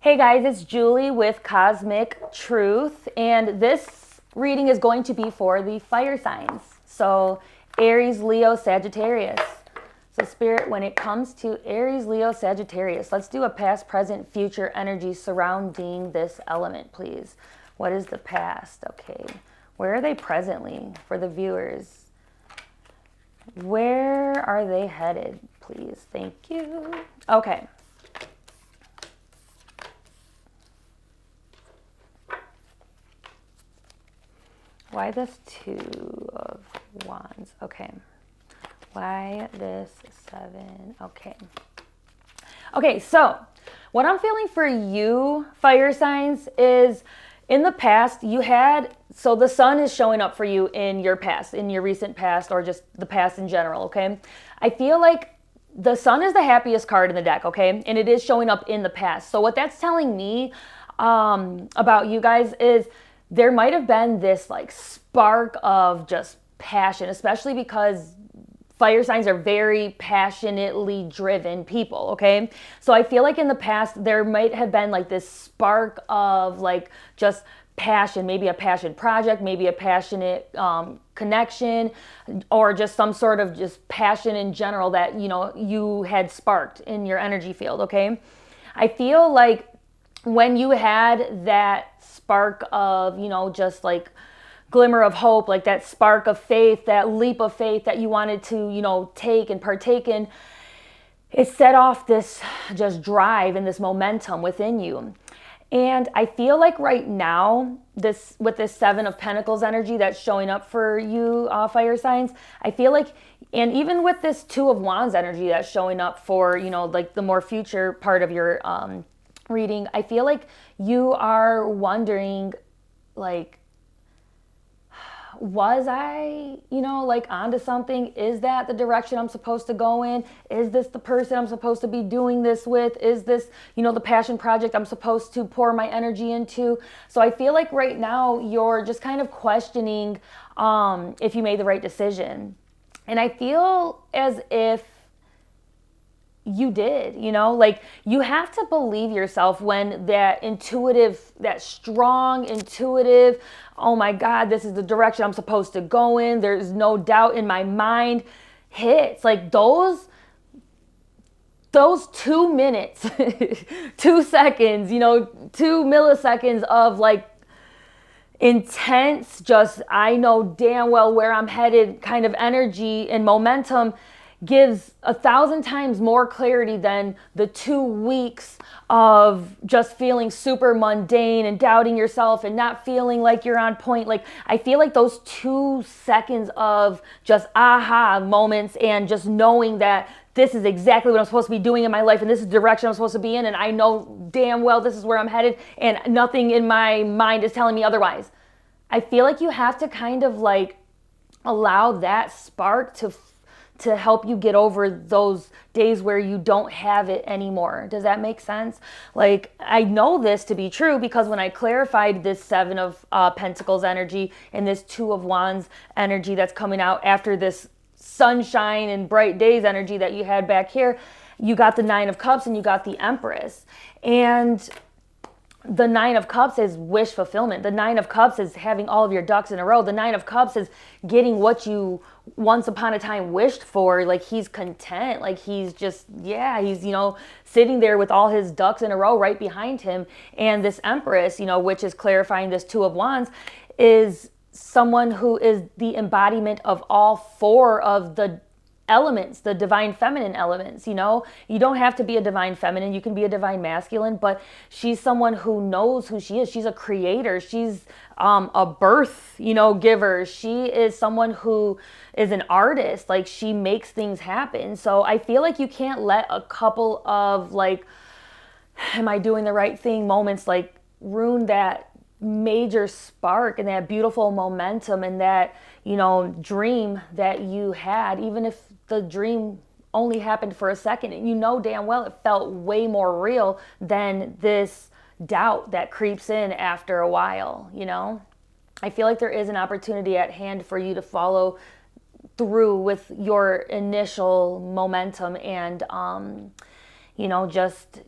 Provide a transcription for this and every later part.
Hey guys, it's Julie with Cosmic Truth, and this reading is going to be for the fire signs. So, Aries, Leo, Sagittarius. So, Spirit, when it comes to Aries, Leo, Sagittarius, let's do a past, present, future energy surrounding this element, please. What is the past? Okay. Where are they presently for the viewers? Where are they headed, please? Thank you. Okay. Why this Two of Wands? Okay. Why this Seven? Okay. Okay, so what I'm feeling for you, fire signs, is in the past you had, so the sun is showing up for you in your past, in your recent past, or just the past in general, okay? I feel like the sun is the happiest card in the deck, okay? And it is showing up in the past. So what that's telling me about you guys is there might have been this like spark of just passion, especially because fire signs are very passionately driven people, okay? So I feel like in the past there might have been like this spark of like just passion, maybe a passion project, maybe a passionate connection, or just some sort of just passion in general that, you know, you had sparked in your energy field, okay? I feel like when you had that spark of, you know, just like glimmer of hope, like that spark of faith, that leap of faith that you wanted to, you know, take and partake in, it set off this just drive and this momentum within you. And I feel like right now, this with this Seven of Pentacles energy that's showing up for you, fire signs, I feel like, and even with this Two of Wands energy that's showing up for, you know, like the more future part of your reading, I feel like you are wondering, like, was I, you know, like onto something? Is that the direction I'm supposed to go in? Is this the person I'm supposed to be doing this with? Is this, you know, the passion project I'm supposed to pour my energy into? So I feel like right now you're just kind of questioning if you made the right decision. And I feel as if you did, you know, like you have to believe yourself when that intuitive, that strong intuitive, oh my God, this is the direction I'm supposed to go in, there's no doubt in my mind, hits. Like those 2 minutes, 2 seconds, you know, 2 milliseconds of like intense, just I know damn well where I'm headed kind of energy and momentum gives 1,000 times more clarity than the 2 weeks of just feeling super mundane and doubting yourself and not feeling like you're on point. Like I feel like those 2 seconds of just aha moments and just knowing that this is exactly what I'm supposed to be doing in my life and this is the direction I'm supposed to be in, and I know damn well this is where I'm headed and nothing in my mind is telling me otherwise. I feel like you have to kind of like allow that spark to help you get over those days where you don't have it anymore. Does that make sense? Like, I know this to be true because when I clarified this Seven of Pentacles energy and this Two of Wands energy that's coming out after this sunshine and bright days energy that you had back here, you got the Nine of Cups and you got the Empress. And the Nine of Cups is wish fulfillment. The Nine of Cups is having all of your ducks in a row. The Nine of Cups is getting what you once upon a time wished for. Like he's content. Like he's just, yeah, he's, you know, sitting there with all his ducks in a row right behind him. And this Empress, you know, which is clarifying this Two of Wands, is someone who is the embodiment of all four of the elements, the divine feminine elements. You know, you don't have to be a divine feminine, you can be a divine masculine, but she's someone who knows who she is. She's a creator, she's a birth, you know, giver. She is someone who is an artist. Like she makes things happen. So I feel like you can't let a couple of like, am I doing the right thing moments like ruin that major spark and that beautiful momentum and that, you know, dream that you had, even if the dream only happened for a second. And you know damn well it felt way more real than this doubt that creeps in after a while, you know? I feel like there is an opportunity at hand for you to follow through with your initial momentum and, you know, just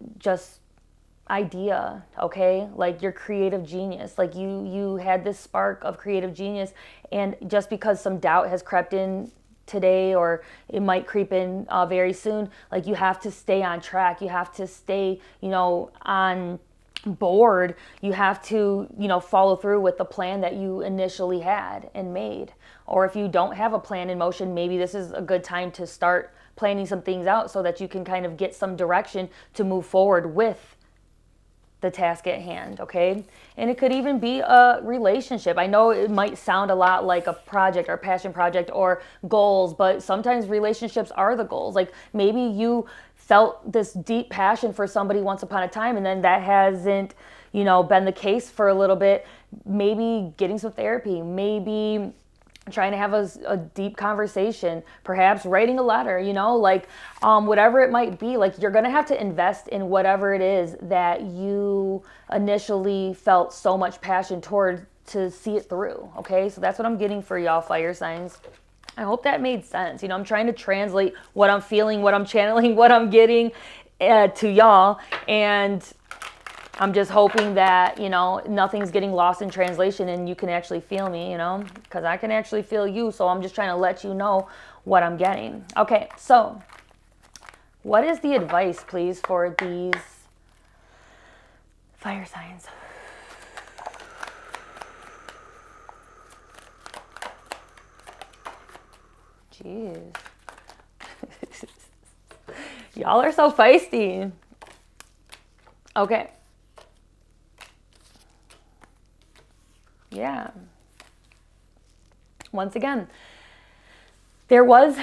idea, okay? Like your creative genius. Like you had this spark of creative genius, and just because some doubt has crept in today, or it might creep in very soon, like you have to stay on track. You have to stay, on board. You have to, follow through with the plan that you initially had and made. Or if you don't have a plan in motion, maybe this is a good time to start planning some things out so that you can kind of get some direction to move forward with the task at hand, okay? And it could even be a relationship. I know it might sound a lot like a project or passion project or goals, but sometimes relationships are the goals. Like maybe you felt this deep passion for somebody once upon a time, and then that hasn't, been the case for a little bit. Maybe getting some therapy, maybe trying to have a deep conversation, perhaps writing a letter, whatever it might be. Like you're going to have to invest in whatever it is that you initially felt so much passion toward to see it through. Okay. So that's what I'm getting for y'all fire signs. I hope that made sense. I'm trying to translate what I'm feeling, what I'm channeling, what I'm getting to y'all. And I'm just hoping that, nothing's getting lost in translation and you can actually feel me, because I can actually feel you. So I'm just trying to let you know what I'm getting. Okay, so what is the advice, please, for these fire signs? Jeez. Y'all are so feisty. Okay. Yeah. Once again, there was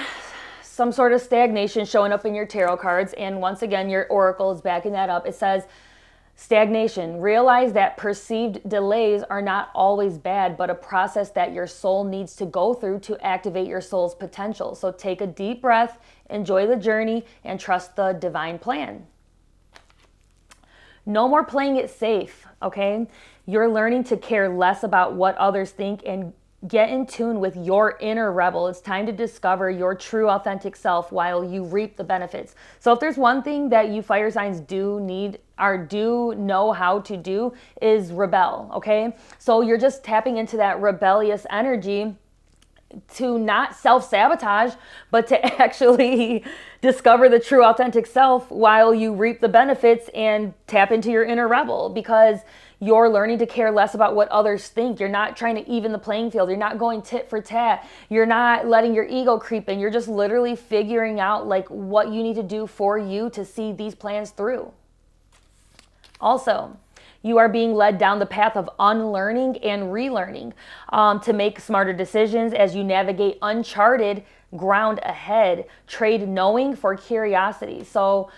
some sort of stagnation showing up in your tarot cards. And once again, your oracle is backing that up. It says, stagnation. Realize that perceived delays are not always bad, but a process that your soul needs to go through to activate your soul's potential. So take a deep breath, enjoy the journey, and trust the divine plan. No more playing it safe, okay? You're learning to care less about what others think and get in tune with your inner rebel. It's time to discover your true authentic self while you reap the benefits. So if there's one thing that you fire signs do know how to do is rebel, okay? So you're just tapping into that rebellious energy to not self-sabotage, but to actually discover the true authentic self while you reap the benefits and tap into your inner rebel, because you're learning to care less about what others think. You're not trying to even the playing field. You're not going tit for tat. You're not letting your ego creep in. You're just literally figuring out like what you need to do for you to see these plans through. Also, you are being led down the path of unlearning and relearning to make smarter decisions as you navigate uncharted ground ahead. Trade knowing for curiosity. So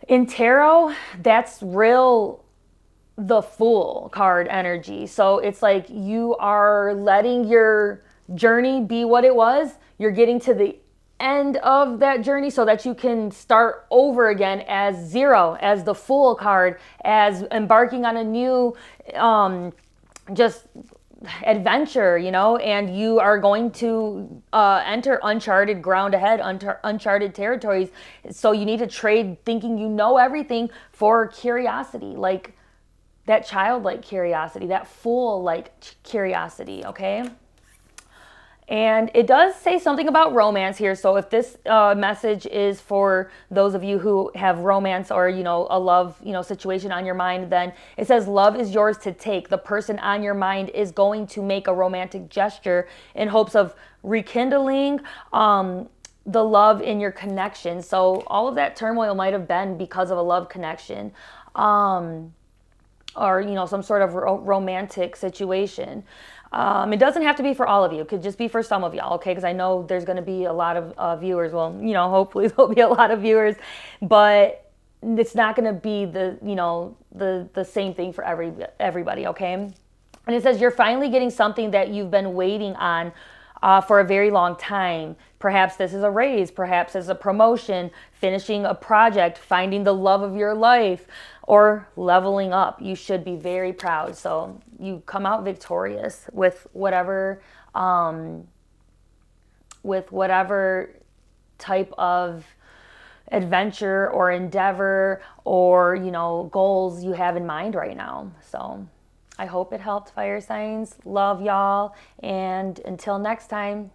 in tarot, that's the Fool card energy. So it's like you are letting your journey be what it was. You're getting to the end of that journey so that you can start over again as zero, as the Fool card, as embarking on a new just adventure, and you are going to enter uncharted ground ahead, uncharted territories. So you need to trade thinking you know everything for curiosity, like that childlike curiosity, that fool-like curiosity, okay? And it does say something about romance here. So if this message is for those of you who have romance or, a love, situation on your mind, then it says love is yours to take. The person on your mind is going to make a romantic gesture in hopes of rekindling the love in your connection. So all of that turmoil might have been because of a love connection. Or, some sort of romantic situation. It doesn't have to be for all of you. It could just be for some of y'all, okay? Because I know there's going to be a lot of viewers. Well, hopefully there'll be a lot of viewers. But it's not going to be the same thing for everybody, okay? And it says you're finally getting something that you've been waiting on for a very long time. Perhaps this is a raise, perhaps it's a promotion, finishing a project, finding the love of your life, or leveling up. You should be very proud. So you come out victorious with whatever type of adventure or endeavor or, goals you have in mind right now. So I hope it helped, fire signs. Love y'all. And until next time.